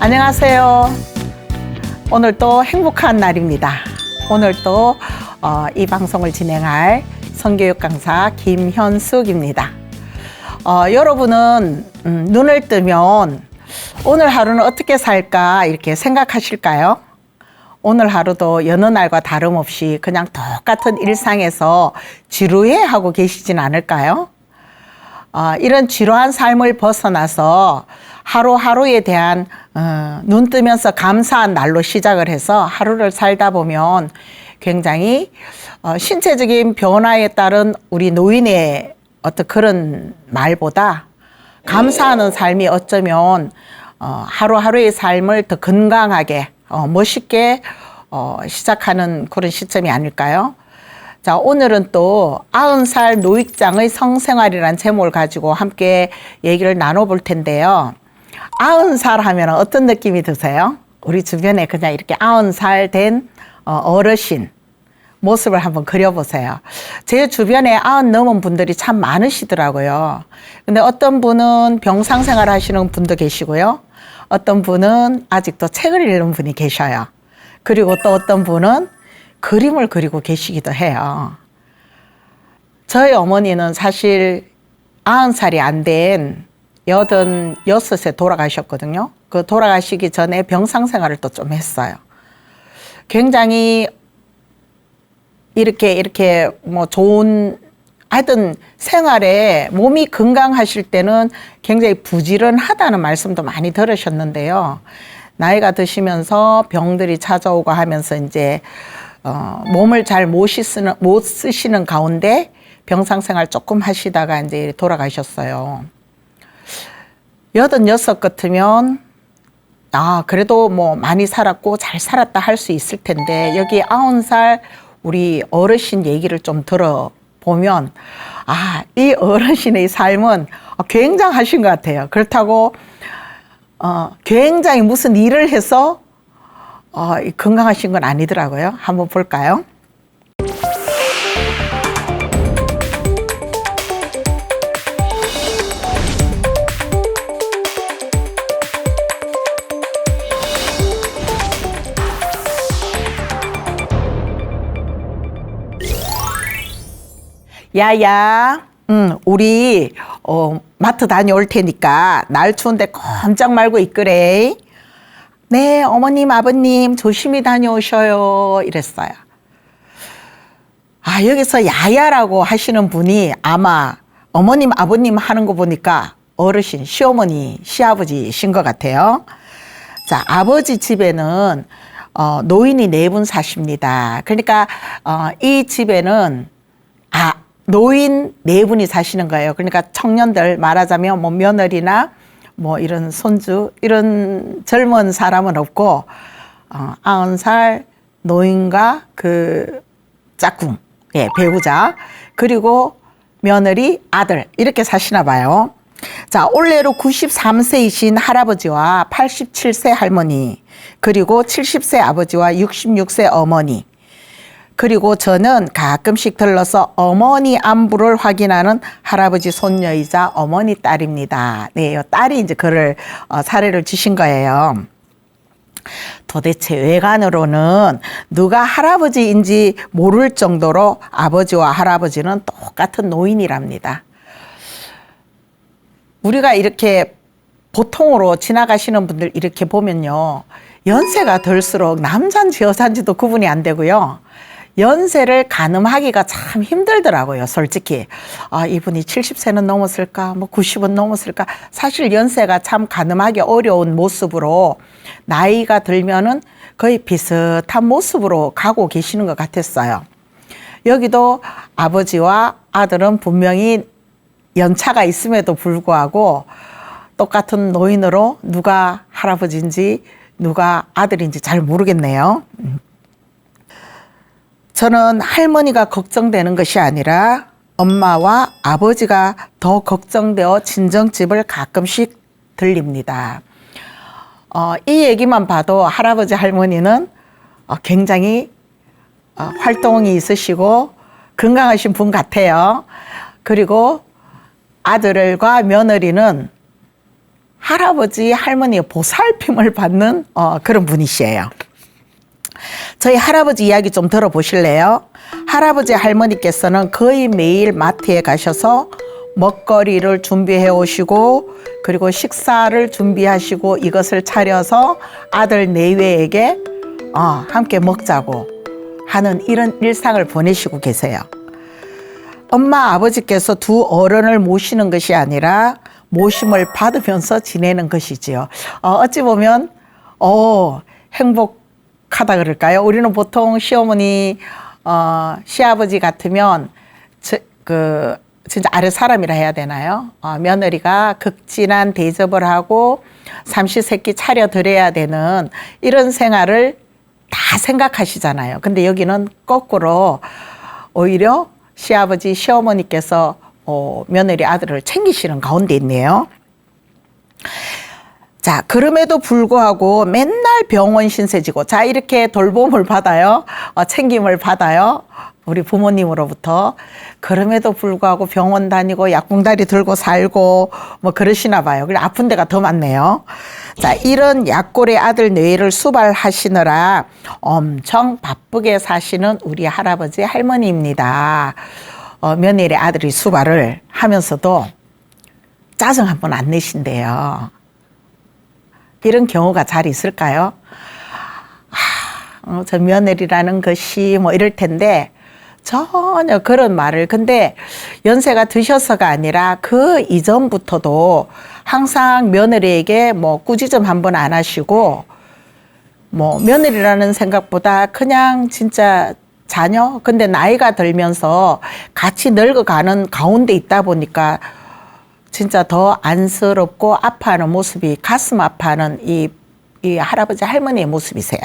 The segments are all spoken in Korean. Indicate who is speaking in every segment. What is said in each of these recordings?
Speaker 1: 안녕하세요. 오늘 또 행복한 날입니다. 오늘 또 이 방송을 진행할 성교육 강사 김현숙입니다. 여러분은 눈을 뜨면 오늘 하루는 어떻게 살까 이렇게 생각하실까요? 오늘 하루도 여느 날과 다름없이 그냥 똑같은 일상에서 지루해하고 계시진 않을까요? 이런 지루한 삶을 벗어나서 하루하루에 대한 눈 뜨면서 감사한 날로 시작을 해서 하루를 살다 보면 굉장히 신체적인 변화에 따른 우리 노인의 어떤 그런 말보다 감사하는 삶이 어쩌면 하루하루의 삶을 더 건강하게 멋있게 시작하는 그런 시점이 아닐까요? 자, 오늘은 또 90살 노익장의 성생활이라는 제목을 가지고 함께 얘기를 나눠볼 텐데요. 90살 하면 어떤 느낌이 드세요? 우리 주변에 그냥 이렇게 90살 된 어르신 모습을 한번 그려보세요. 제 주변에 90 넘은 분들이 참 많으시더라고요. 근데 어떤 분은 병상생활 하시는 분도 계시고요. 어떤 분은 아직도 책을 읽는 분이 계셔요. 그리고 또 어떤 분은 그림을 그리고 계시기도 해요. 저희 어머니는 사실 90살이 안 된 86세 돌아가셨거든요. 그 돌아가시기 전에 병상생활을 또 좀 했어요. 굉장히 이렇게 뭐 좋은 하여튼 생활에 몸이 건강하실 때는 굉장히 부지런하다는 말씀도 많이 들으셨는데요. 나이가 드시면서 병들이 찾아오고 하면서 이제 몸을 잘 못 쓰시는 가운데 병상생활 조금 하시다가 이제 돌아가셨어요. 86 같으면 그래도 뭐 많이 살았고 잘 살았다 할 수 있을 텐데 여기 90살 우리 어르신 얘기를 좀 들어보면 이 어르신의 삶은 굉장하신 것 같아요. 그렇다고 굉장히 무슨 일을 해서 건강하신 건 아니더라고요. 한번 볼까요? 야야, 우리 마트 다녀올 테니까 날 추운데 꼼짝 말고 있으래. 네, 어머님, 아버님 조심히 다녀오셔요. 이랬어요. 여기서 야야라고 하시는 분이 아마 어머님, 아버님 하는 거 보니까 어르신, 시어머니, 시아버지신 것 같아요. 자, 아버지 집에는 노인이 4분 사십니다. 그러니까 이 집에는 노인 4분이 사시는 거예요. 그러니까 청년들 말하자면 뭐 며느리나 뭐 이런 손주 이런 젊은 사람은 없고 90살 노인과 그 짝꿍, 배우자 그리고 며느리 아들 이렇게 사시나 봐요. 자, 올해로 93세이신 할아버지와 87세 할머니 그리고 70세 아버지와 66세 어머니 그리고 저는 가끔씩 들러서 어머니 안부를 확인하는 할아버지 손녀이자 어머니 딸입니다. 네, 딸이 이제 그를 사례를 주신 거예요. 도대체 외관으로는 누가 할아버지인지 모를 정도로 아버지와 할아버지는 똑같은 노인이랍니다. 우리가 이렇게 보통으로 지나가시는 분들 이렇게 보면요. 연세가 들수록 남잔지 여잔지도 구분이 안 되고요. 연세를 가늠하기가 참 힘들더라고요, 솔직히. 이분이 70세는 넘었을까, 뭐 90은 넘었을까. 사실 연세가 참 가늠하기 어려운 모습으로 나이가 들면은 거의 비슷한 모습으로 가고 계시는 것 같았어요. 여기도 아버지와 아들은 분명히 연차가 있음에도 불구하고 똑같은 노인으로 누가 할아버지인지 누가 아들인지 잘 모르겠네요. 저는 할머니가 걱정되는 것이 아니라 엄마와 아버지가 더 걱정되어 친정집을 가끔씩 들립니다. 이 얘기만 봐도 할아버지 할머니는 굉장히 활동이 있으시고 건강하신 분 같아요. 그리고 아들과 며느리는 할아버지, 할머니의 보살핌을 받는 그런 분이시에요. 저희 할아버지 이야기 좀 들어보실래요? 할아버지, 할머니께서는 거의 매일 마트에 가셔서 먹거리를 준비해 오시고 그리고 식사를 준비하시고 이것을 차려서 아들 내외에게 함께 먹자고 하는 이런 일상을 보내시고 계세요. 엄마, 아버지께서 두 어른을 모시는 것이 아니라 모심을 받으면서 지내는 것이지요. 어찌 보면 행복하다 그럴까요? 우리는 보통 시어머니, 시아버지 같으면 진짜 아랫사람이라 해야 되나요? 며느리가 극진한 대접을 하고 삼시세끼 차려드려야 되는 이런 생활을 다 생각하시잖아요. 근데 여기는 거꾸로 오히려 시아버지, 시어머니께서 며느리 아들을 챙기시는 가운데 있네요. 자, 그럼에도 불구하고 맨날 병원 신세지고, 자, 이렇게 돌봄을 받아요. 챙김을 받아요. 우리 부모님으로부터. 그럼에도 불구하고 병원 다니고 약봉다리 들고 살고 뭐 그러시나 봐요. 그래 아픈 데가 더 많네요. 자, 이런 약골의 아들 뇌를 수발하시느라 엄청 바쁘게 사시는 우리 할아버지, 할머니입니다. 며느리 아들이 수발을 하면서도 짜증 한 번 안 내신대요. 이런 경우가 잘 있을까요? 저 며느리라는 것이 뭐 이럴 텐데 전혀 그런 말을, 근데 연세가 드셔서가 아니라 그 이전부터도 항상 며느리에게 뭐 꾸짖음 한 번 안 하시고 뭐 며느리라는 생각보다 그냥 진짜 자녀? 근데 나이가 들면서 같이 늙어가는 가운데 있다 보니까 진짜 더 안쓰럽고 아파하는 모습이, 가슴 아파하는 이 할아버지, 할머니의 모습이세요.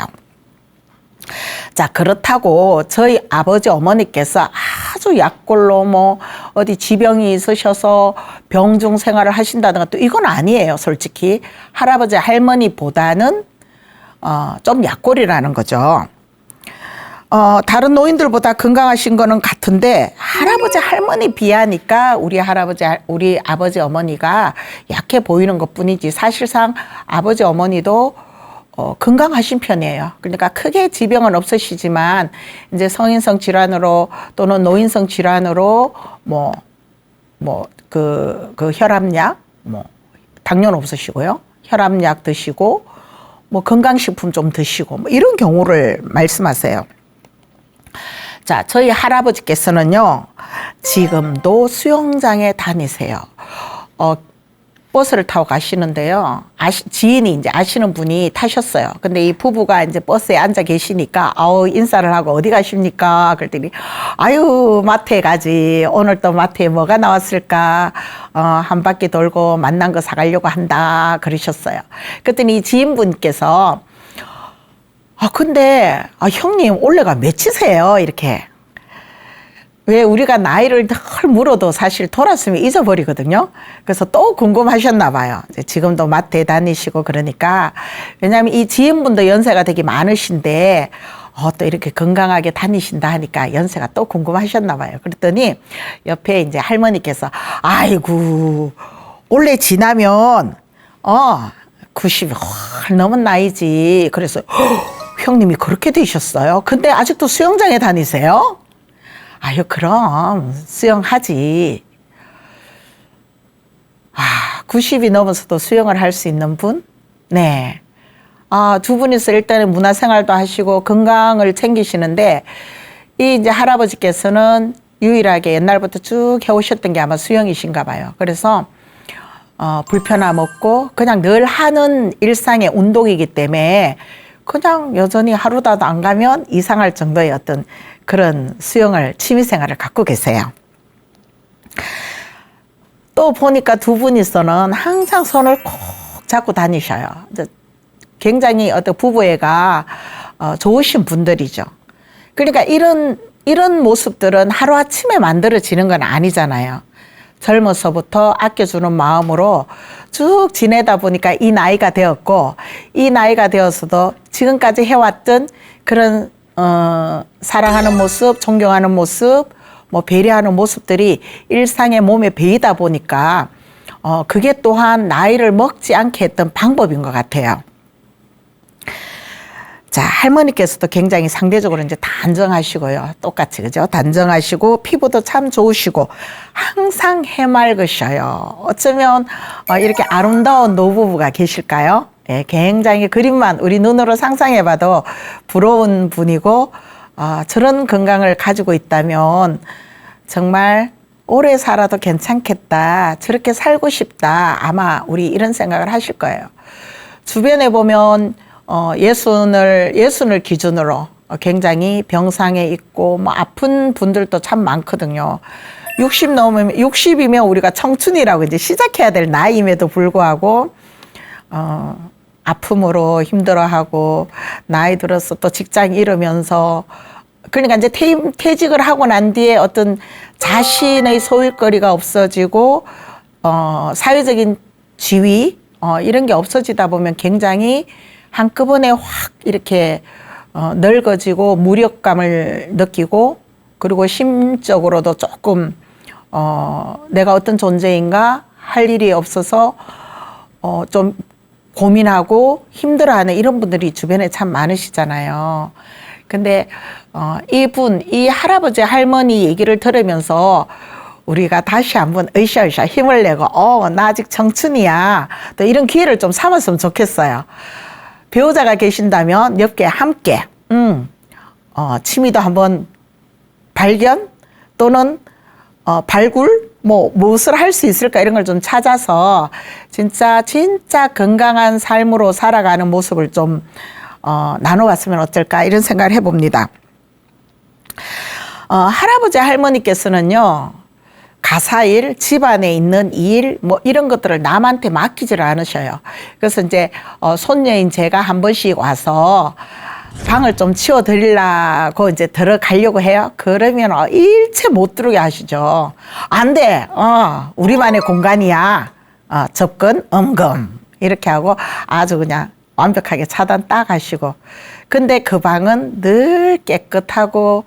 Speaker 1: 자, 그렇다고 저희 아버지, 어머니께서 아주 약골로 뭐 어디 지병이 있으셔서 병중 생활을 하신다든가 또 이건 아니에요, 솔직히. 할아버지, 할머니보다는 좀 약골이라는 거죠. 다른 노인들보다 건강하신 거는 같은데 할아버지, 할머니 비하니까 우리 할아버지, 우리 아버지, 어머니가 약해 보이는 것뿐이지 사실상 아버지, 어머니도 건강하신 편이에요. 그러니까 크게 지병은 없으시지만 이제 성인성 질환으로 또는 노인성 질환으로 그 혈압약, 당뇨는 없으시고요. 혈압약 드시고 건강식품 좀 드시고 이런 경우를 말씀하세요. 자, 저희 할아버지께서는요, 지금도 수영장에 다니세요. 버스를 타고 가시는데요. 지인이 이제 아시는 분이 타셨어요. 근데 이 부부가 이제 버스에 앉아 계시니까, 인사를 하고 어디 가십니까? 그랬더니, 마트에 가지. 오늘 또 마트에 뭐가 나왔을까? 한 바퀴 돌고 만난 거 사가려고 한다. 그러셨어요. 그랬더니 이 지인분께서, 근데, 형님, 올해가 몇이세요? 이렇게. 왜 우리가 나이를 덜 물어도 사실 돌았으면 잊어버리거든요. 그래서 또 궁금하셨나 봐요. 이제 지금도 마트에 다니시고 그러니까. 왜냐하면 이 지인분도 연세가 되게 많으신데, 또 이렇게 건강하게 다니신다 하니까 연세가 또 궁금하셨나 봐요. 그랬더니 옆에 이제 할머니께서, 아이고, 올해 지나면, 90이 넘은 나이지. 그래서, 형님이 그렇게 되셨어요? 근데 아직도 수영장에 다니세요? 그럼 수영하지. 90이 넘어서도 수영을 할 수 있는 분? 네. 두 분이서 일단은 문화생활도 하시고 건강을 챙기시는데, 이제 할아버지께서는 유일하게 옛날부터 쭉 해오셨던 게 아마 수영이신가 봐요. 그래서 불편함 없고 그냥 늘 하는 일상의 운동이기 때문에 그냥 여전히 하루라도 안 가면 이상할 정도의 어떤 그런 수영을, 취미생활을 갖고 계세요. 또 보니까 두 분이서는 항상 손을 꼭 잡고 다니셔요. 굉장히 어떤 부부애가 좋으신 분들이죠. 그러니까 이런 모습들은 하루아침에 만들어지는 건 아니잖아요. 젊어서부터 아껴주는 마음으로 쭉 지내다 보니까 이 나이가 되었고, 이 나이가 되어서도 지금까지 해왔던 그런 사랑하는 모습, 존경하는 모습, 배려하는 모습들이 일상의 몸에 배이다 보니까 그게 또한 나이를 먹지 않게 했던 방법인 것 같아요. 자, 할머니께서도 굉장히 상대적으로 이제 단정하시고요. 똑같이, 그죠? 단정하시고, 피부도 참 좋으시고, 항상 해맑으셔요. 어쩌면, 이렇게 아름다운 노부부가 계실까요? 예, 굉장히 그림만 우리 눈으로 상상해봐도 부러운 분이고, 저런 건강을 가지고 있다면, 정말 오래 살아도 괜찮겠다. 저렇게 살고 싶다. 아마 우리 이런 생각을 하실 거예요. 주변에 보면, 예순을 기준으로 굉장히 병상에 있고, 뭐, 아픈 분들도 참 많거든요. 60이면 우리가 청춘이라고 이제 시작해야 될 나이임에도 불구하고, 아픔으로 힘들어하고, 나이 들어서 또 직장 잃으면서, 그러니까 이제 퇴직을 하고 난 뒤에 어떤 자신의 소일거리가 없어지고, 사회적인 지위, 이런 게 없어지다 보면 굉장히 한꺼번에 확 이렇게 늙어지고 무력감을 느끼고, 그리고 심적으로도 조금 내가 어떤 존재인가 할 일이 없어서 좀 고민하고 힘들어하는 이런 분들이 주변에 참 많으시잖아요. 근데 이 할아버지 할머니 얘기를 들으면서 우리가 다시 한번 으쌰으쌰 힘을 내고 나 아직 청춘이야, 또 이런 기회를 좀 삼았으면 좋겠어요. 배우자가 계신다면 옆에 함께 취미도 한번 발견 또는 발굴, 뭐 무엇을 할 수 있을까 이런 걸 좀 찾아서 진짜 건강한 삶으로 살아가는 모습을 좀 나눠봤으면 어떨까 이런 생각을 해봅니다. 할아버지 할머니께서는요, 가사일, 집안에 있는 일, 뭐 이런 것들을 남한테 맡기지를 않으셔요. 그래서 이제 손녀인 제가 한 번씩 와서 방을 좀 치워드리려고 이제 들어가려고 해요. 그러면 일체 못 들어오게 하시죠. 안 돼. 우리만의 공간이야. 접근 엄금. 이렇게 하고 아주 그냥 완벽하게 차단 딱 하시고. 근데 그 방은 늘 깨끗하고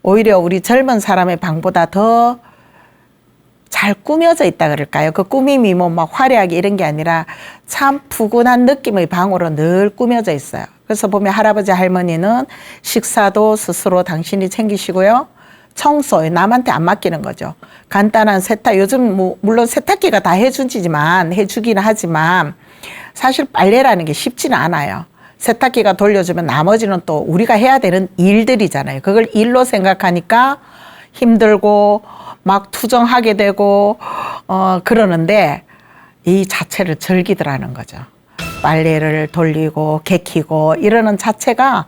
Speaker 1: 오히려 우리 젊은 사람의 방보다 더 잘 꾸며져 있다 그럴까요? 그 꾸밈이 뭐 막 화려하게 이런 게 아니라 참 푸근한 느낌의 방으로 늘 꾸며져 있어요. 그래서 보면 할아버지 할머니는 식사도 스스로 당신이 챙기시고요. 청소, 남한테 안 맡기는 거죠. 간단한 세탁, 요즘 뭐 물론 세탁기가 다 해주기는 하지만 사실 빨래라는 게 쉽지는 않아요. 세탁기가 돌려주면 나머지는 또 우리가 해야 되는 일들이잖아요. 그걸 일로 생각하니까 힘들고 막 투정하게 되고 그러는데 이 자체를 즐기더라는 거죠. 빨래를 돌리고 개키고 이러는 자체가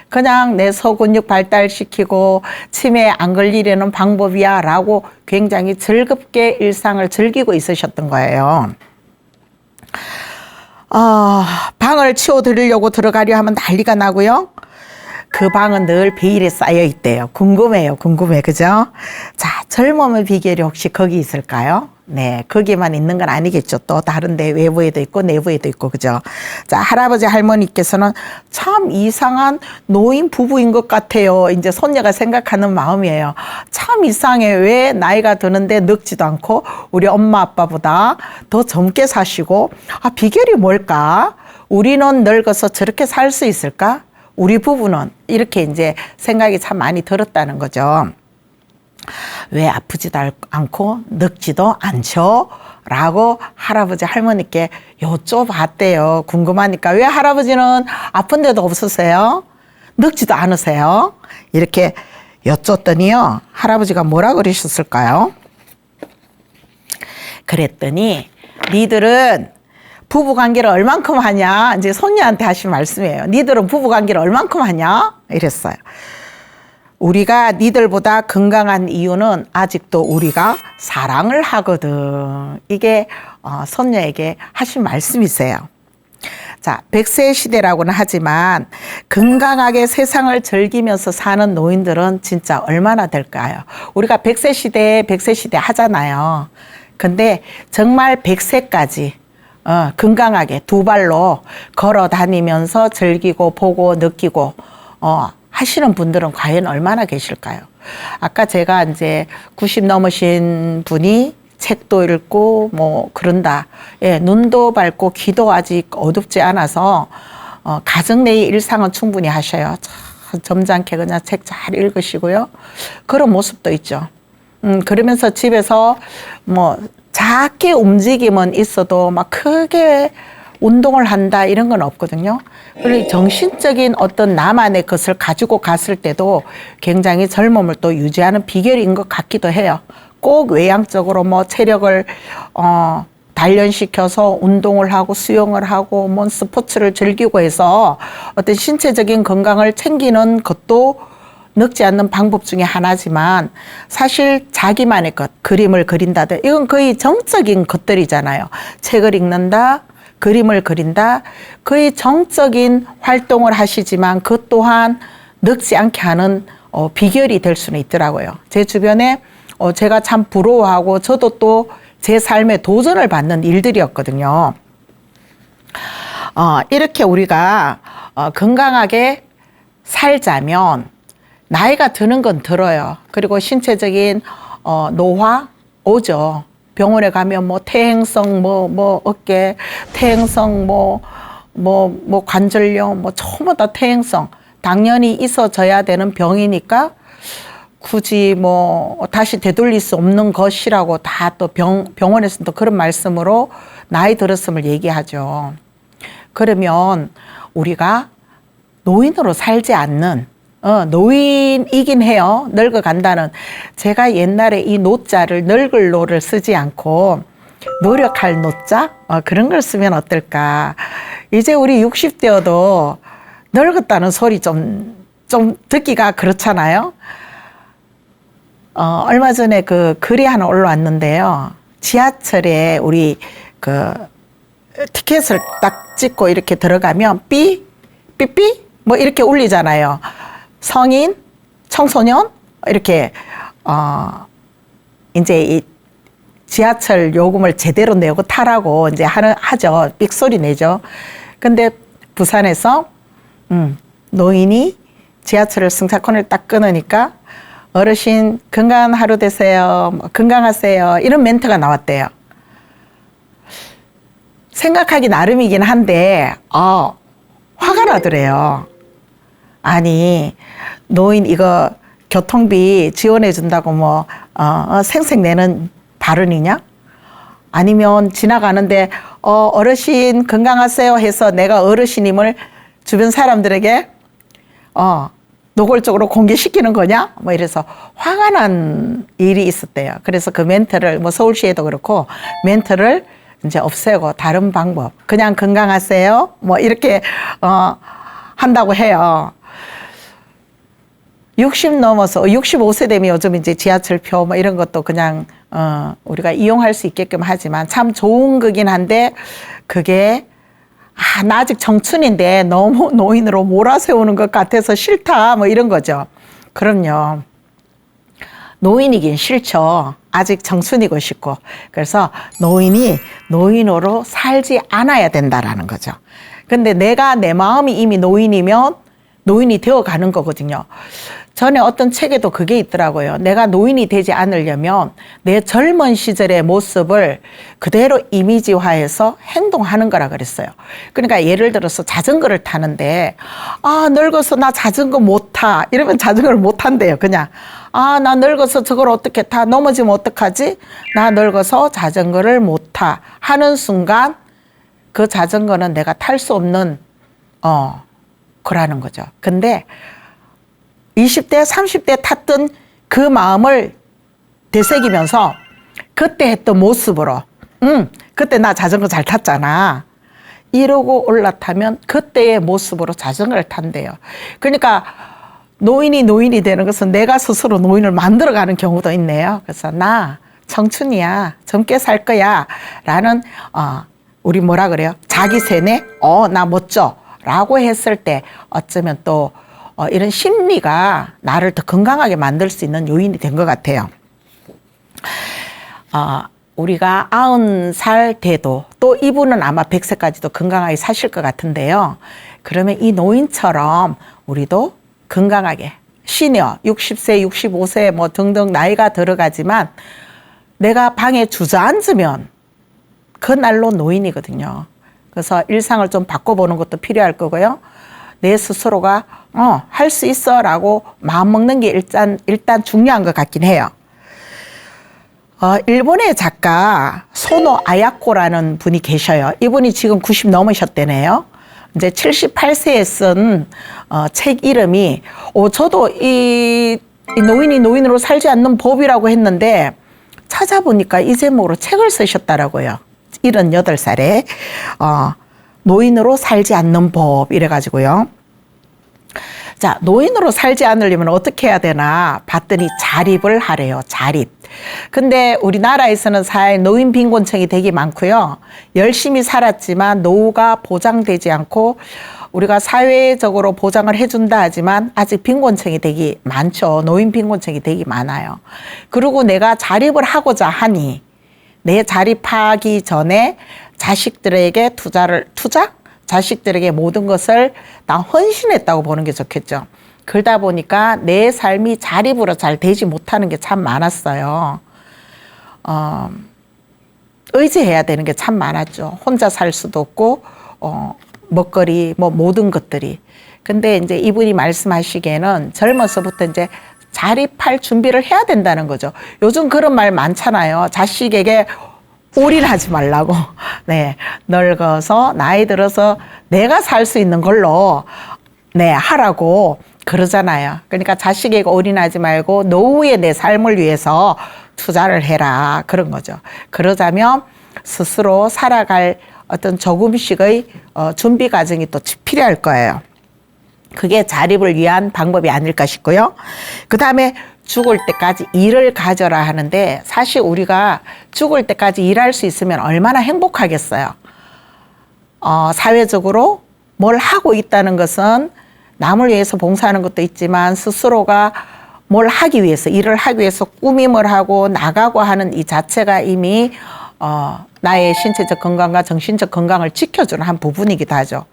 Speaker 1: 그냥 내 소근육 발달시키고 치매에 안 걸리려는 방법이야 라고 굉장히 즐겁게 일상을 즐기고 있으셨던 거예요. 방을 치워드리려고 들어가려 하면 난리가 나고요. 그 방은 늘 베일에 쌓여 있대요. 궁금해, 그죠? 자, 젊음의 비결이 혹시 거기 있을까요? 네, 거기만 있는 건 아니겠죠. 또 다른데 외부에도 있고 내부에도 있고, 그죠? 자, 할아버지 할머니께서는 참 이상한 노인 부부인 것 같아요. 이제 손녀가 생각하는 마음이에요. 참 이상해. 왜 나이가 드는데 늙지도 않고 우리 엄마 아빠보다 더 젊게 사시고, 비결이 뭘까? 우리는 늙어서 저렇게 살 수 있을까? 우리 부부는 이렇게 이제 생각이 참 많이 들었다는 거죠. 왜 아프지도 않고 늙지도 않죠? 라고 할아버지 할머니께 여쭤봤대요. 궁금하니까. 왜 할아버지는 아픈 데도 없으세요? 늙지도 않으세요? 이렇게 여쭸더니요, 할아버지가 뭐라 그러셨을까요? 그랬더니 니들은 부부관계를 얼만큼 하냐? 이제 손녀한테 하신 말씀이에요. 니들은 부부관계를 얼만큼 하냐? 이랬어요. 우리가 니들보다 건강한 이유는 아직도 우리가 사랑을 하거든. 이게 손녀에게 하신 말씀이세요. 자, 100세 시대라고는 하지만 건강하게 세상을 즐기면서 사는 노인들은 진짜 얼마나 될까요? 우리가 100세 시대 하잖아요. 근데 정말 100세까지 건강하게 두 발로 걸어 다니면서 즐기고 보고 느끼고 하시는 분들은 과연 얼마나 계실까요? 아까 제가 이제 90 넘으신 분이 책도 읽고 뭐 그런다. 예, 눈도 밝고 귀도 아직 어둡지 않아서 가정 내의 일상은 충분히 하셔요. 점잖게 그냥 책 잘 읽으시고요. 그런 모습도 있죠. 그러면서 집에서 뭐 작게 움직임은 있어도 막 크게 운동을 한다 이런 건 없거든요. 그리고 정신적인 어떤 나만의 것을 가지고 갔을 때도 굉장히 젊음을 또 유지하는 비결인 것 같기도 해요. 꼭 외향적으로 뭐 체력을 단련시켜서 운동을 하고 수영을 하고 뭐 스포츠를 즐기고 해서 어떤 신체적인 건강을 챙기는 것도 늙지 않는 방법 중에 하나지만 사실 자기만의 것, 그림을 그린다든 이건 거의 정적인 것들이잖아요. 책을 읽는다, 그림을 그린다, 거의 정적인 활동을 하시지만 그 또한 늙지 않게 하는 비결이 될 수는 있더라고요. 제 주변에 제가 참 부러워하고 저도 또 제 삶에 도전을 받는 일들이었거든요. 이렇게 우리가 건강하게 살자면 나이가 드는 건 들어요. 그리고 신체적인 노화 오죠. 병원에 가면 뭐 퇴행성 뭐 어깨 퇴행성 뭐 관절염 뭐 전부 다 퇴행성 당연히 있어져야 되는 병이니까 굳이 뭐 다시 되돌릴 수 없는 것이라고 다 또 병원에서도 그런 말씀으로 나이 들었음을 얘기하죠. 그러면 우리가 노인으로 살지 않는 노인이긴 해요. 늙어간다는. 제가 옛날에 이 노자를 늙을 노를 쓰지 않고 노력할 노자 그런 걸 쓰면 어떨까. 이제 우리 60대여도 늙었다는 소리 좀 듣기가 그렇잖아요. 얼마 전에 그 글이 하나 올라왔는데요. 지하철에 우리 그 티켓을 딱 찍고 이렇게 들어가면 삐삐삐 뭐 이렇게 울리잖아요. 성인, 청소년 이렇게 이제 이 지하철 요금을 제대로 내고 타라고 이제 하죠. 삑소리 내죠. 근데 부산에서 노인이 지하철을 승차권을 딱 끊으니까 어르신 건강한 하루 되세요. 건강하세요. 이런 멘트가 나왔대요. 생각하기 나름이긴 한데 화가 나더래요. 아니 노인 이거 교통비 지원해 준다고 뭐 생색 내는 발언이냐? 아니면 지나가는데 어르신 건강하세요 해서 내가 어르신임을 주변 사람들에게 노골적으로 공개시키는 거냐? 뭐 이래서 화가 난 일이 있었대요. 그래서 그 멘트를 뭐 서울시에도 그렇고 멘트를 이제 없애고 다른 방법 그냥 건강하세요 뭐 이렇게 한다고 해요. 60 넘어서 65세 되면 요즘 이제 지하철표 뭐 이런 것도 그냥 우리가 이용할 수 있게끔 하지만 참 좋은 거긴 한데 그게 나 아직 청춘인데 너무 노인으로 몰아세우는 것 같아서 싫다 뭐 이런 거죠. 그럼요. 노인이긴 싫죠. 아직 청춘이고 싶고. 그래서 노인이 노인으로 살지 않아야 된다라는 거죠. 근데 내가 내 마음이 이미 노인이면 노인이 되어가는 거거든요. 전에 어떤 책에도 그게 있더라고요. 내가 노인이 되지 않으려면 내 젊은 시절의 모습을 그대로 이미지화해서 행동하는 거라 그랬어요. 그러니까 예를 들어서 자전거를 타는데 늙어서 나 자전거 못 타. 이러면 자전거를 못 탄대요. 그냥 나 늙어서 저걸 어떻게 타. 넘어지면 어떡하지? 나 늙어서 자전거를 못 타. 하는 순간 그 자전거는 내가 탈 수 없는 거라는 거죠. 근데 20대, 30대 탔던 그 마음을 되새기면서 그때 했던 모습으로 그때 나 자전거 잘 탔잖아. 이러고 올라타면 그때의 모습으로 자전거를 탄대요. 그러니까 노인이 되는 것은 내가 스스로 노인을 만들어가는 경우도 있네요. 그래서 나 청춘이야. 젊게 살 거야. 라는 우리 뭐라 그래요? 자기 세뇌? 나 멋져. 라고 했을 때 어쩌면 또 이런 심리가 나를 더 건강하게 만들 수 있는 요인이 된 것 같아요. 우리가 90살 돼도 또 이분은 아마 100세까지도 건강하게 사실 것 같은데요. 그러면 이 노인처럼 우리도 건강하게 시니어 60세, 65세 뭐 등등 나이가 들어가지만 내가 방에 주저앉으면 그날로 노인이거든요. 그래서 일상을 좀 바꿔보는 것도 필요할 거고요. 내 스스로가 할 수 있어 라고 마음먹는 게 일단 중요한 것 같긴 해요. 일본의 작가 소노 아야코라는 분이 계셔요. 이분이 지금 90 넘으셨대네요. 이제 78세에 쓴 책 이름이 저도 이 노인이 노인으로 살지 않는 법이라고 했는데 찾아보니까 이 제목으로 책을 쓰셨더라고요. 78살에 노인으로 살지 않는 법 이래가지고요. 자, 노인으로 살지 않으려면 어떻게 해야 되나 봤더니 자립을 하래요. 자립. 근데 우리나라에서는 사실 노인 빈곤층이 되게 많고요. 열심히 살았지만 노후가 보장되지 않고 우리가 사회적으로 보장을 해준다 하지만 아직 빈곤층이 되게 많죠. 노인 빈곤층이 되게 많아요. 그리고 내가 자립을 하고자 하니 내 자립하기 전에 자식들에게 자식들에게 모든 것을 다 헌신했다고 보는 게 좋겠죠. 그러다 보니까 내 삶이 자립으로 잘 되지 못하는 게 참 많았어요. 의지해야 되는 게 참 많았죠. 혼자 살 수도 없고, 먹거리, 모든 것들이. 근데 이제 이분이 말씀하시기에는 젊어서부터 이제 자립할 준비를 해야 된다는 거죠. 요즘 그런 말 많잖아요. 자식에게 올인하지 말라고. 네. 늙어서, 나이 들어서 내가 살 수 있는 걸로, 하라고 그러잖아요. 그러니까 자식에게 올인하지 말고 노후에 내 삶을 위해서 투자를 해라. 그런 거죠. 그러자면 스스로 살아갈 어떤 조금씩의 준비 과정이 또 필요할 거예요. 그게 자립을 위한 방법이 아닐까 싶고요. 그 다음에 죽을 때까지 일을 가져라 하는데 사실 우리가 죽을 때까지 일할 수 있으면 얼마나 행복하겠어요. 사회적으로 뭘 하고 있다는 것은 남을 위해서 봉사하는 것도 있지만 스스로가 뭘 하기 위해서 일을 하기 위해서 꾸밈을 하고 나가고 하는 이 자체가 이미 나의 신체적 건강과 정신적 건강을 지켜주는 한 부분이기도 하죠.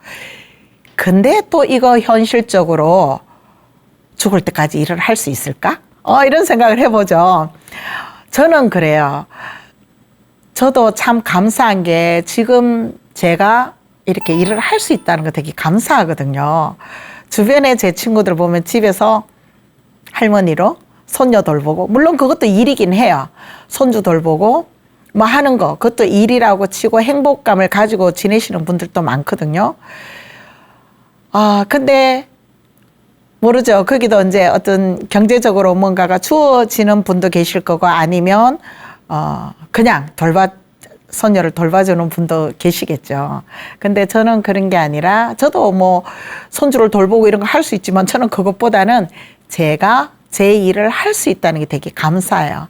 Speaker 1: 근데 또 이거 현실적으로 죽을 때까지 일을 할 수 있을까? 이런 생각을 해보죠. 저는 그래요. 저도 참 감사한 게 지금 제가 이렇게 일을 할 수 있다는 거 되게 감사하거든요. 주변에 제 친구들 보면 집에서 할머니로 손녀 돌보고, 물론 그것도 일이긴 해요. 손주 돌보고 뭐 하는 거, 그것도 일이라고 치고 행복감을 가지고 지내시는 분들도 많거든요. 근데 모르죠. 거기도 이제 어떤 경제적으로 뭔가가 주어지는 분도 계실 거고 아니면 그냥 손녀를 돌봐주는 분도 계시겠죠. 근데 저는 그런 게 아니라 저도 뭐 손주를 돌보고 이런 거 할 수 있지만 저는 그것보다는 제가 제 일을 할 수 있다는 게 되게 감사해요.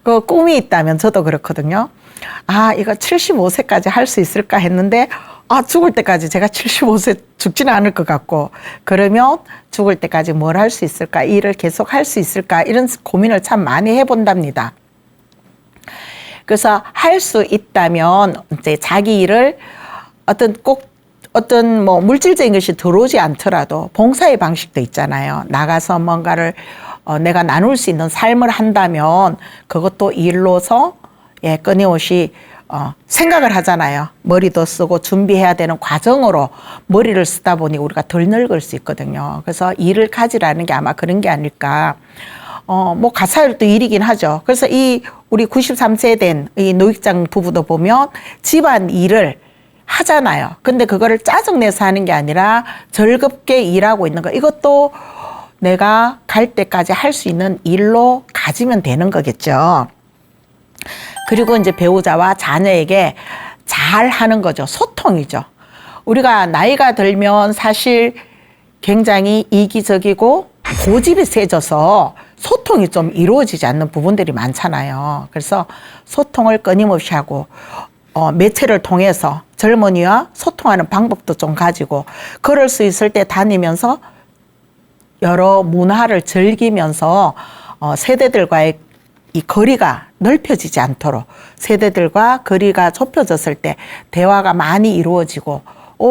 Speaker 1: 그 꿈이 있다면 저도 그렇거든요. 이거 75세까지 할 수 있을까 했는데 죽을 때까지 제가 75세 죽지는 않을 것 같고 그러면 죽을 때까지 뭘 할 수 있을까? 일을 계속 할 수 있을까? 이런 고민을 참 많이 해본답니다. 그래서 할 수 있다면 이제 자기 일을 어떤 뭐 물질적인 것이 들어오지 않더라도 봉사의 방식도 있잖아요. 나가서 뭔가를 내가 나눌 수 있는 삶을 한다면 그것도 일로서 끊임없이 생각을 하잖아요. 머리도 쓰고 준비해야 되는 과정으로 머리를 쓰다 보니 우리가 덜 늙을 수 있거든요. 그래서 일을 가지라는 게 아마 그런 게 아닐까. 뭐 가사일도 일이긴 하죠. 그래서 우리 93세 된 이 노익장 부부도 보면 집안 일을 하잖아요. 근데 그거를 짜증내서 하는 게 아니라 즐겁게 일하고 있는 거. 이것도 내가 갈 때까지 할 수 있는 일로 가지면 되는 거겠죠. 그리고 이제 배우자와 자녀에게 잘 하는 거죠. 소통이죠. 우리가 나이가 들면 사실 굉장히 이기적이고 고집이 세져서 소통이 좀 이루어지지 않는 부분들이 많잖아요. 그래서 소통을 끊임없이 하고 매체를 통해서 젊은이와 소통하는 방법도 좀 가지고 그럴 수 있을 때 다니면서 여러 문화를 즐기면서 세대들과의 이 거리가 넓혀지지 않도록 세대들과 거리가 좁혀졌을 때 대화가 많이 이루어지고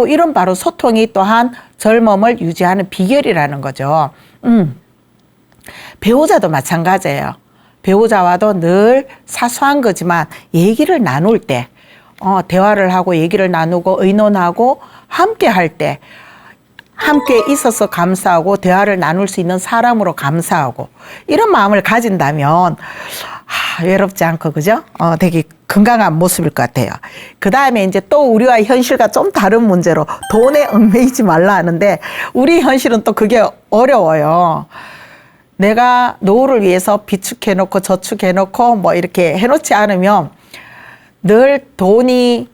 Speaker 1: 이런 바로 소통이 또한 젊음을 유지하는 비결이라는 거죠. 배우자도 마찬가지예요. 배우자와도 늘 사소한 거지만 얘기를 나눌 때, 대화를 하고 얘기를 나누고 의논하고 함께 할 때, 함께 있어서 감사하고 대화를 나눌 수 있는 사람으로 감사하고 이런 마음을 가진다면 외롭지 않고 그죠? 되게 건강한 모습일 것 같아요. 그 다음에 이제 또 우리와 현실과 좀 다른 문제로 돈에 얽매이지 말라 하는데 우리 현실은 또 그게 어려워요. 내가 노후를 위해서 비축해놓고 저축해놓고 뭐 이렇게 해놓지 않으면 늘 돈이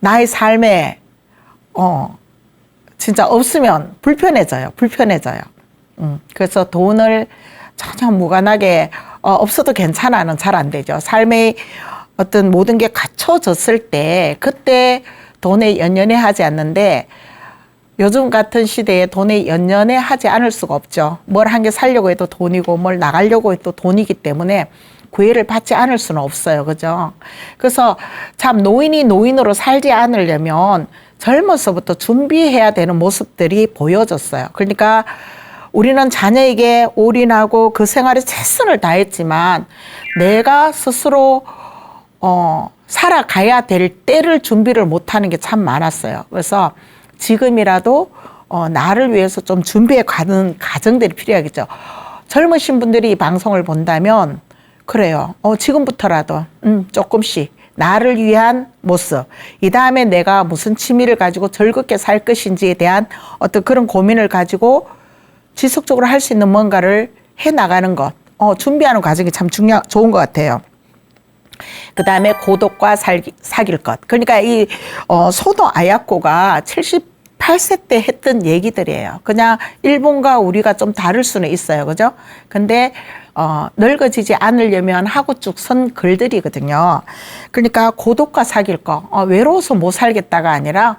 Speaker 1: 나의 삶에 진짜 없으면 불편해져요. 그래서 돈을 전혀 무관하게 없어도 괜찮아는 잘 안 되죠. 삶의 어떤 모든 게 갖춰졌을 때 그때 돈에 연연해 하지 않는데 요즘 같은 시대에 돈에 연연해 하지 않을 수가 없죠. 뭘 한 개 살려고 해도 돈이고 뭘 나가려고 해도 돈이기 때문에 구애를 받지 않을 수는 없어요. 그죠? 그래서 참 노인이 노인으로 살지 않으려면 젊어서부터 준비해야 되는 모습들이 보여졌어요. 그러니까 우리는 자녀에게 올인하고 그 생활에 최선을 다했지만 내가 스스로 살아가야 될 때를 준비를 못하는 게 참 많았어요. 그래서 지금이라도 나를 위해서 좀 준비해 가는 가정들이 필요하겠죠. 젊으신 분들이 이 방송을 본다면 그래요. 지금부터라도 조금씩 나를 위한 모습, 이 다음에 내가 무슨 취미를 가지고 즐겁게 살 것인지에 대한 어떤 그런 고민을 가지고 지속적으로 할 수 있는 뭔가를 해나가는 것, 준비하는 과정이 참 좋은 것 같아요. 그 다음에 고독과 사귈 것. 그러니까 이 소도 아야코가 78세 때 했던 얘기들이에요. 그냥 일본과 우리가 좀 다를 수는 있어요. 그죠? 근데 늙어지지 않으려면 하고 쭉 선 글들이거든요. 그러니까 고독과 사귈 거, 외로워서 못 살겠다가 아니라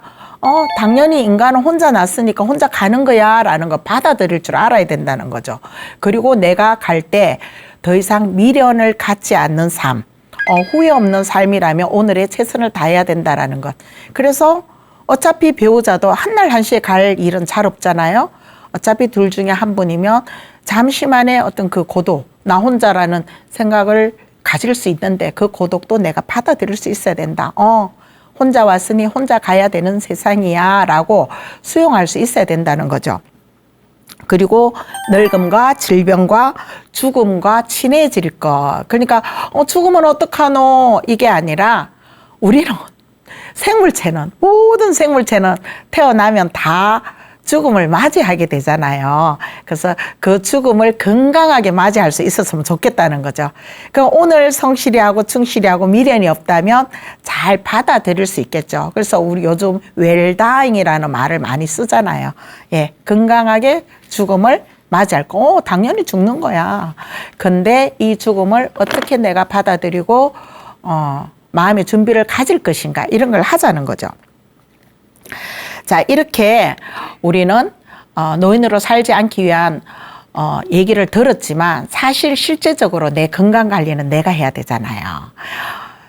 Speaker 1: 당연히 인간은 혼자 났으니까 혼자 가는 거야 라는 거 받아들일 줄 알아야 된다는 거죠. 그리고 내가 갈 때 더 이상 미련을 갖지 않는 삶, 후회 없는 삶이라면 오늘의 최선을 다해야 된다라는 것. 그래서 어차피 배우자도 한날 한시에 갈 일은 잘 없잖아요. 어차피 둘 중에 한 분이면 잠시만의 어떤 그 고독, 나 혼자라는 생각을 가질 수 있는데 그 고독도 내가 받아들일 수 있어야 된다. 혼자 왔으니 혼자 가야 되는 세상이야 라고 수용할 수 있어야 된다는 거죠. 그리고 늙음과 질병과 죽음과 친해질 것. 그러니까 죽으면 어떡하노 이게 아니라 우리는 생물체는 모든 생물체는 태어나면 다 죽음을 맞이하게 되잖아요. 그래서 그 죽음을 건강하게 맞이할 수 있었으면 좋겠다는 거죠. 그럼 오늘 성실히 하고 충실히 하고 미련이 없다면 잘 받아들일 수 있겠죠. 그래서 우리 요즘 웰다잉이라는 말을 많이 쓰잖아요. 예, 건강하게 죽음을 맞이할 거. 당연히 죽는 거야. 근데 이 죽음을 어떻게 내가 받아들이고 마음의 준비를 가질 것인가 이런 걸 하자는 거죠. 자, 이렇게 우리는 노인으로 살지 않기 위한 얘기를 들었지만 사실 실제적으로 내 건강 관리는 내가 해야 되잖아요.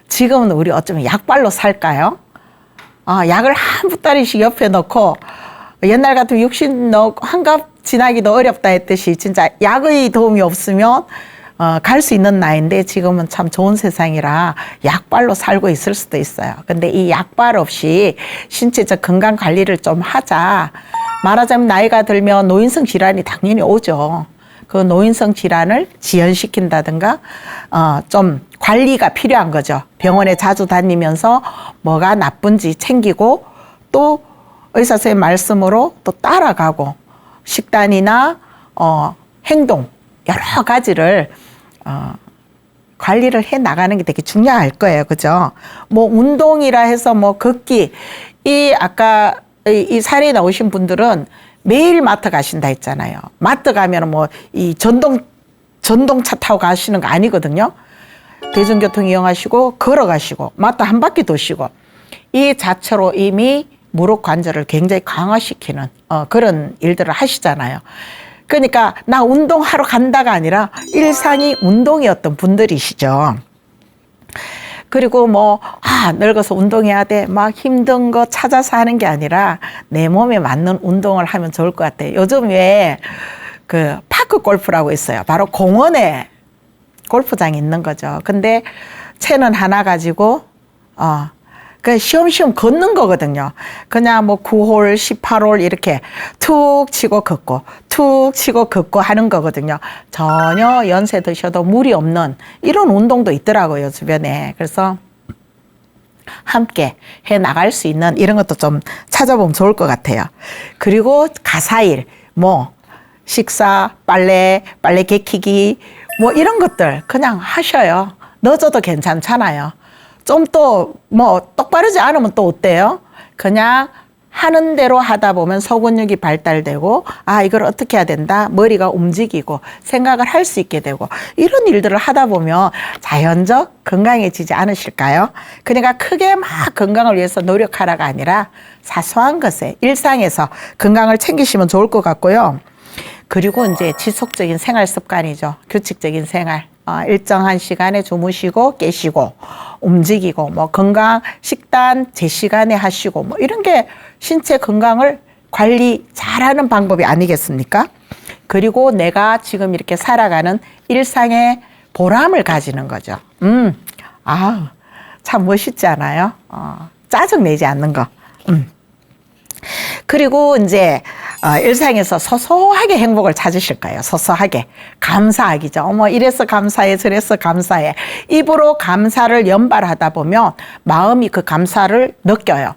Speaker 1: 지금은 우리 어쩌면 약발로 살까요? 약을 한 보따리씩 옆에 넣고 옛날 같으면 60 환갑 지나기도 어렵다 했듯이 진짜 약의 도움이 없으면 갈 수 있는 나이인데 지금은 참 좋은 세상이라 약발로 살고 있을 수도 있어요. 근데 이 약발 없이 신체적 건강 관리를 좀 하자. 말하자면 나이가 들면 노인성 질환이 당연히 오죠. 그 노인성 질환을 지연시킨다든가 좀 관리가 필요한 거죠. 병원에 자주 다니면서 뭐가 나쁜지 챙기고 또 의사 선생님 말씀으로 또 따라가고 식단이나 행동 여러 가지를 관리를 해 나가는 게 되게 중요할 거예요. 그죠? 뭐 운동이라 해서 뭐 걷기 아까 이 사례에 나오신 분들은 매일 마트 가신다 했잖아요. 마트 가면 뭐 이 전동차 타고 가시는 거 아니거든요. 대중교통 이용하시고 걸어가시고 마트 한 바퀴 도시고 이 자체로 이미 무릎 관절을 굉장히 강화시키는 그런 일들을 하시잖아요. 그러니까 나 운동하러 간다가 아니라 일상이 운동이었던 분들이시죠. 그리고 늙어서 운동해야 돼. 막 힘든 거 찾아서 하는 게 아니라 내 몸에 맞는 운동을 하면 좋을 것 같아요. 요즘 왜 그 파크 골프라고 있어요. 바로 공원에 골프장이 있는 거죠. 근데 채는 하나 가지고 그 시험시험 걷는 거거든요. 그냥 뭐 9홀, 18홀 이렇게 툭 치고 걷고 툭 치고 걷고 하는 거거든요. 전혀 연세 드셔도 무리 없는 이런 운동도 있더라고요, 주변에. 그래서 함께 해 나갈 수 있는 이런 것도 좀 찾아보면 좋을 것 같아요. 그리고 가사일, 뭐 식사, 빨래 개키기 뭐 이런 것들 그냥 하셔요. 늦어도 괜찮잖아요. 좀 또 뭐 똑바르지 않으면 또 어때요? 그냥 하는 대로 하다 보면 소근육이 발달되고 이걸 어떻게 해야 된다 머리가 움직이고 생각을 할 수 있게 되고 이런 일들을 하다 보면 자연적 건강해지지 않으실까요? 그러니까 크게 막 건강을 위해서 노력하라가 아니라 사소한 것에 일상에서 건강을 챙기시면 좋을 것 같고요. 그리고 이제 지속적인 생활 습관이죠. 규칙적인 생활. 일정한 시간에 주무시고 깨시고 움직이고 뭐 건강 식단 제 시간에 하시고 뭐 이런 게 신체 건강을 관리 잘하는 방법이 아니겠습니까? 그리고 내가 지금 이렇게 살아가는 일상의 보람을 가지는 거죠. 참 멋있지 않아요? 짜증 내지 않는 거. 그리고 이제 일상에서 소소하게 행복을 찾으실 거예요. 소소하게. 감사하기죠. 어머 이래서 감사해 저래서 감사해. 입으로 감사를 연발하다 보면 마음이 그 감사를 느껴요.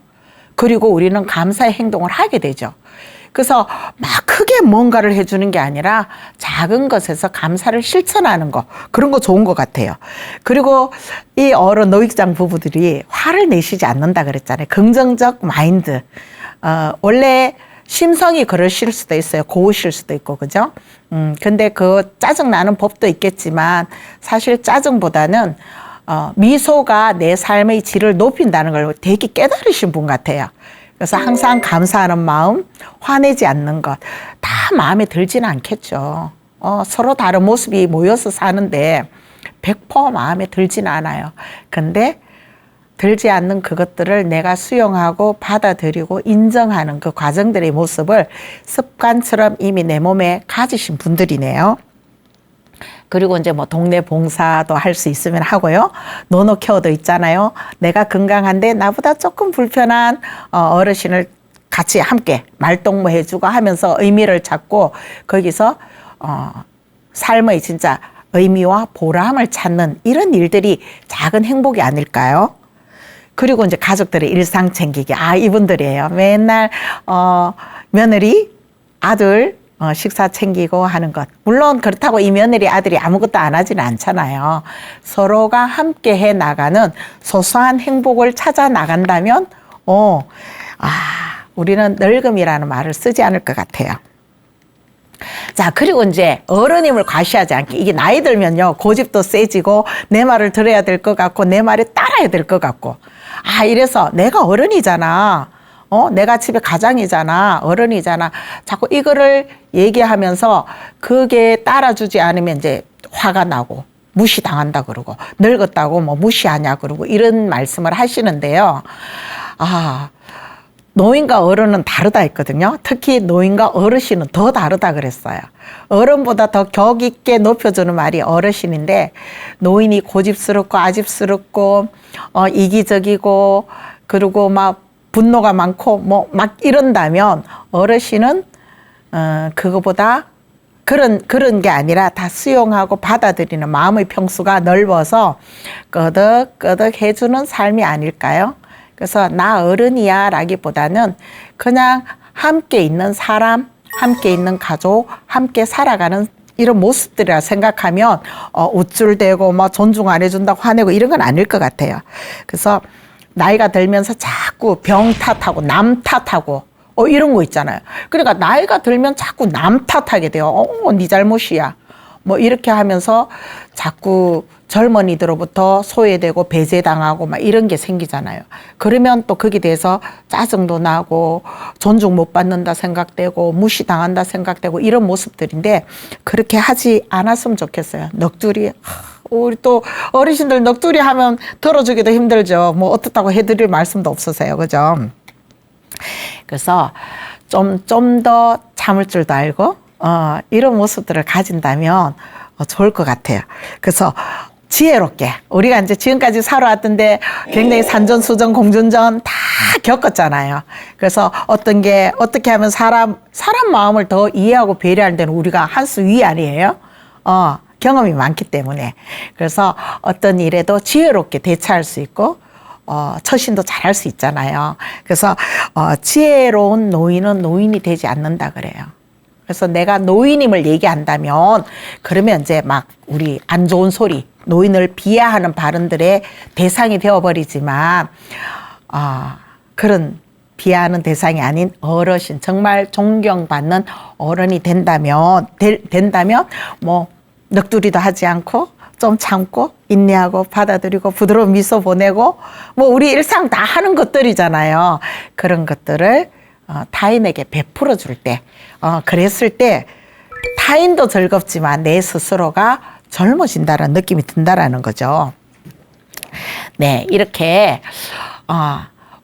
Speaker 1: 그리고 우리는 감사의 행동을 하게 되죠. 그래서 막 크게 뭔가를 해주는 게 아니라 작은 것에서 감사를 실천하는 거 그런 거 좋은 것 같아요. 그리고 이 어른 노익장 부부들이 화를 내시지 않는다 그랬잖아요. 긍정적 마인드. 원래 심성이 그러실 수도 있어요. 고우실 수도 있고, 그죠? 근데 그 짜증나는 법도 있겠지만 사실 짜증보다는 미소가 내 삶의 질을 높인다는 걸 되게 깨달으신 분 같아요. 그래서 항상 감사하는 마음, 화내지 않는 것, 다 마음에 들지는 않겠죠. 서로 다른 모습이 모여서 사는데 100% 마음에 들지는 않아요. 근데 들지 않는 그것들을 내가 수용하고 받아들이고 인정하는 그 과정들의 모습을 습관처럼 이미 내 몸에 가지신 분들이네요. 그리고 이제 뭐 동네 봉사도 할 수 있으면 하고요. 노노케어도 있잖아요. 내가 건강한데 나보다 조금 불편한 어르신을 같이 함께 말동무 해주고 하면서 의미를 찾고 거기서 삶의 진짜 의미와 보람을 찾는 이런 일들이 작은 행복이 아닐까요? 그리고 이제 가족들의 일상 챙기기. 이분들이에요. 맨날 며느리, 아들 식사 챙기고 하는 것. 물론 그렇다고 이 며느리, 아들이 아무것도 안 하지는 않잖아요. 서로가 함께 해 나가는 소소한 행복을 찾아 나간다면 우리는 늙음이라는 말을 쓰지 않을 것 같아요. 자, 그리고 이제 어른임을 과시하지 않게 이게 나이 들면요 고집도 세지고 내 말을 들어야 될 것 같고 내 말에 따라야 될 것 같고 이래서 내가 어른이잖아. 내가 집에 가장이잖아. 어른이잖아. 자꾸 이거를 얘기하면서 그게 따라주지 않으면 이제 화가 나고 무시당한다 그러고 늙었다고 뭐 무시하냐 그러고 이런 말씀을 하시는데요. 노인과 어른은 다르다 했거든요. 특히 노인과 어르신은 더 다르다 그랬어요. 어른보다 더 격 있게 높여주는 말이 어르신인데 노인이 고집스럽고 아집스럽고 이기적이고 그리고 막 분노가 많고 뭐 막 이런다면 어르신은 그거보다 그런 게 아니라 다 수용하고 받아들이는 마음의 평수가 넓어서 끄덕끄덕 해주는 삶이 아닐까요? 그래서 나 어른이야 라기보다는 그냥 함께 있는 사람, 함께 있는 가족, 함께 살아가는 이런 모습들이라 생각하면 우쭐대고 뭐 존중 안 해준다고 화내고 이런 건 아닐 것 같아요. 그래서 나이가 들면서 자꾸 병 탓하고 남 탓하고 이런 거 있잖아요. 그러니까 나이가 들면 자꾸 남 탓하게 돼요. 네 잘못이야. 뭐 이렇게 하면서 자꾸 젊은이들로부터 소외되고 배제당하고 막 이런 게 생기잖아요. 그러면 또 거기에 대해서 짜증도 나고 존중 못 받는다 생각되고 무시당한다 생각되고 이런 모습들인데 그렇게 하지 않았으면 좋겠어요. 넋두리. 우리 또 어르신들 넋두리 하면 들어주기도 힘들죠. 뭐 어떻다고 해드릴 말씀도 없으세요. 그죠? 그래서 좀 더 참을 줄도 알고 이런 모습들을 가진다면 좋을 것 같아요. 그래서 지혜롭게 우리가 이제 지금까지 살아왔던데 굉장히 산전수전 공전전 다 겪었잖아요. 그래서 어떤 게 어떻게 하면 사람 마음을 더 이해하고 배려하는 데는 우리가 한 수 위 아니에요? 경험이 많기 때문에. 그래서 어떤 일에도 지혜롭게 대처할 수 있고 처신도 잘할 수 있잖아요. 그래서 지혜로운 노인은 노인이 되지 않는다 그래요. 그래서 내가 노인임을 얘기한다면 그러면 이제 막 우리 안 좋은 소리, 노인을 비하하는 발언들의 대상이 되어버리지만 그런 비하하는 대상이 아닌 어르신, 정말 존경받는 어른이 된다면 뭐 넋두리도 하지 않고 좀 참고 인내하고 받아들이고 부드러운 미소 보내고 뭐 우리 일상 다 하는 것들이잖아요. 그런 것들을 타인에게 베풀어 줄 때, 그랬을 때 타인도 즐겁지만 내 스스로가 젊어진다는 느낌이 든다라는 거죠. 네, 이렇게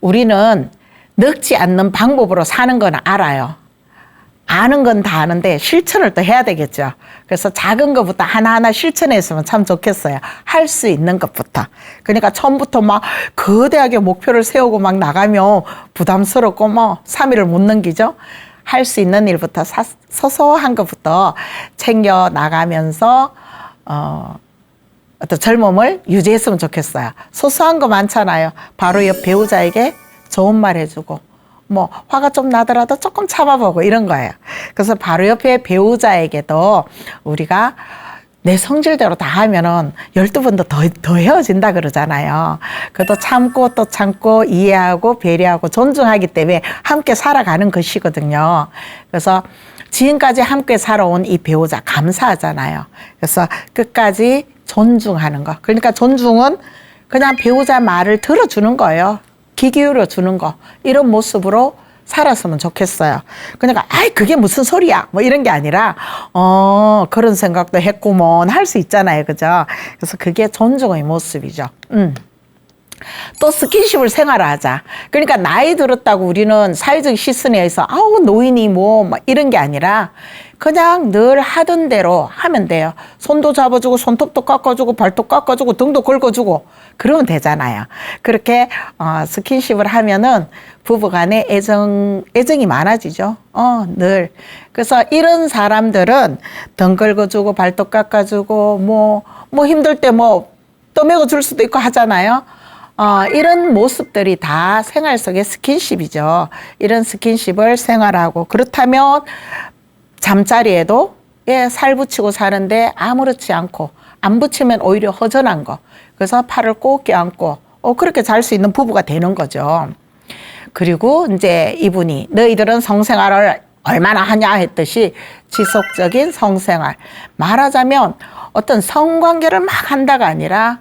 Speaker 1: 우리는 늙지 않는 방법으로 사는 건 알아요. 아는 건 다 아는데 실천을 또 해야 되겠죠. 그래서 작은 것부터 하나하나 실천했으면 참 좋겠어요. 할 수 있는 것부터. 그러니까 처음부터 막 거대하게 목표를 세우고 막 나가면 부담스럽고 뭐 3일을 못 넘기죠. 할 수 있는 일부터 소소한 것부터 챙겨 나가면서 어떤 젊음을 유지했으면 좋겠어요. 소소한 거 많잖아요. 바로 옆 배우자에게 좋은 말 해주고 뭐 화가 좀 나더라도 조금 참아보고 이런 거예요. 그래서 바로 옆에 배우자에게도 우리가 내 성질대로 다 하면은 12번도 더 헤어진다 그러잖아요. 그래도 참고 또 참고 이해하고 배려하고 존중하기 때문에 함께 살아가는 것이거든요. 그래서 지금까지 함께 살아온 이 배우자 감사하잖아요. 그래서 끝까지 존중하는 거. 그러니까 존중은 그냥 배우자 말을 들어주는 거예요. 귀 기울여 주는 거. 이런 모습으로 살았으면 좋겠어요. 그러니까 아이 그게 무슨 소리야 뭐 이런 게 아니라 그런 생각도 했구먼 할 수 있잖아요. 그죠? 그래서 그게 존중의 모습이죠. 또 스킨십을 생활하자. 그러니까 나이 들었다고 우리는 사회적 시선에 의해서 아우 노인이 뭐 이런 게 아니라 그냥 늘 하던 대로 하면 돼요. 손도 잡아주고 손톱도 깎아주고 발도 깎아주고 등도 긁어주고 그러면 되잖아요. 그렇게 스킨십을 하면은 부부간에 애정이 많아지죠. 늘. 그래서 이런 사람들은 등 긁어주고 발도 깎아주고 뭐 힘들 때 뭐 떠매고 줄 수도 있고 하잖아요. 이런 모습들이 다 생활 속의 스킨십이죠. 이런 스킨십을 생활하고 그렇다면 잠자리에도 살 붙이고 사는데 아무렇지 않고 안 붙이면 오히려 허전한 거. 그래서 팔을 꼭 껴안고 그렇게 잘 수 있는 부부가 되는 거죠. 그리고 이제 이분이 너희들은 성생활을 얼마나 하냐 했듯이 지속적인 성생활. 말하자면 어떤 성관계를 막 한다가 아니라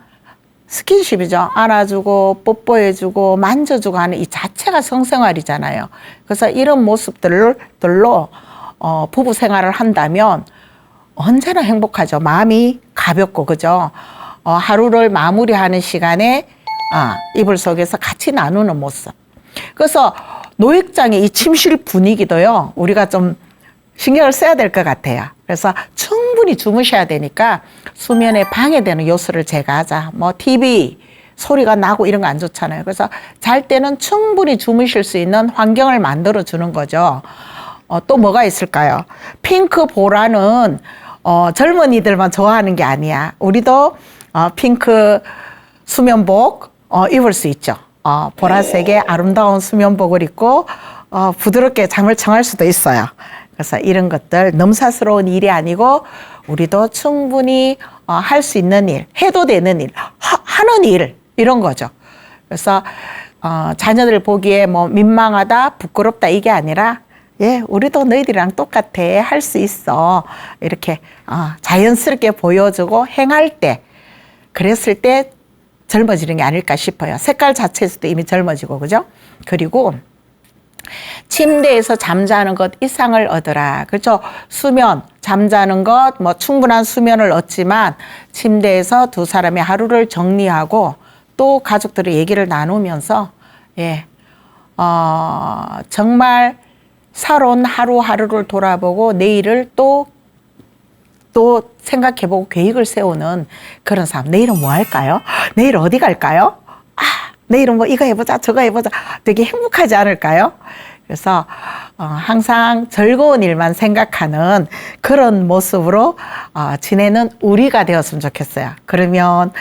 Speaker 1: 스킨십이죠. 안아주고 뽀뽀해주고 만져주고 하는 이 자체가 성생활이잖아요. 그래서 이런 모습들로 부부 생활을 한다면 언제나 행복하죠. 마음이 가볍고 그죠. 하루를 마무리하는 시간에 이불 속에서 같이 나누는 모습. 그래서 노획장의 이 침실 분위기도요. 우리가 좀 신경을 써야 될 것 같아요. 그래서 충분히 주무셔야 되니까 수면에 방해되는 요소를 제거하자. 뭐 TV 소리가 나고 이런 거 안 좋잖아요. 그래서 잘 때는 충분히 주무실 수 있는 환경을 만들어 주는 거죠. 또 뭐가 있을까요? 핑크 보라는 젊은이들만 좋아하는 게 아니야. 우리도 핑크 수면복 입을 수 있죠. 보라색의 아름다운 수면복을 입고 부드럽게 잠을 청할 수도 있어요. 그래서 이런 것들 넘사스러운 일이 아니고 우리도 충분히 할 수 있는 일, 해도 되는 일, 하는 일 이런 거죠. 그래서 자녀들 보기에 뭐 민망하다, 부끄럽다 이게 아니라 우리도 너희들이랑 똑같아 할 수 있어 이렇게 자연스럽게 보여주고 행할 때 그랬을 때 젊어지는 게 아닐까 싶어요. 색깔 자체에서도 이미 젊어지고 그죠? 그리고 침대에서 잠자는 것 이상을 얻으라. 그렇죠? 수면, 잠자는 것, 뭐 충분한 수면을 얻지만 침대에서 두 사람의 하루를 정리하고 또 가족들의 얘기를 나누면서 정말 살아온 하루하루를 돌아보고 내일을 또 또 생각해보고 계획을 세우는 그런 사람. 내일은 뭐 할까요? 내일 어디 갈까요? 내일은 뭐 이거 해보자 저거 해보자. 되게 행복하지 않을까요? 그래서 항상 즐거운 일만 생각하는 그런 모습으로 지내는 우리가 되었으면 좋겠어요. 그러면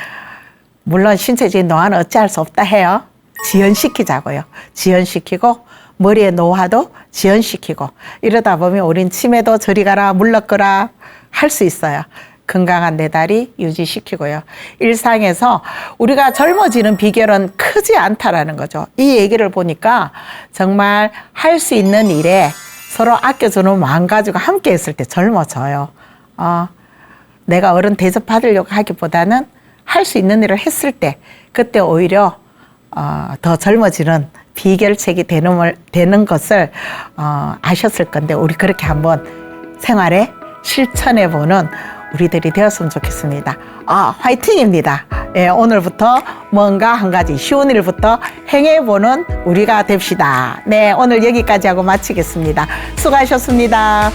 Speaker 1: 물론 신체적인 노화는 어찌할 수 없다 해요. 지연시키자고요. 지연시키고 머리의 노화도 지연시키고 이러다 보면 우린 치매도 저리 가라 물러거라 할 수 있어요. 건강한 내 다리 유지시키고요. 일상에서 우리가 젊어지는 비결은 크지 않다라는 거죠. 이 얘기를 보니까 정말 할 수 있는 일에 서로 아껴주는 마음 가지고 함께 했을 때 젊어져요. 내가 어른 대접받으려고 하기보다는 할 수 있는 일을 했을 때 그때 오히려 더 젊어지는 비결책이 되는 것을 아셨을 건데 우리 그렇게 한번 생활에 실천해보는 우리들이 되었으면 좋겠습니다. 화이팅입니다. 예, 오늘부터 뭔가 한 가지 쉬운 일부터 행해보는 우리가 됩시다. 네, 오늘 여기까지 하고 마치겠습니다. 수고하셨습니다.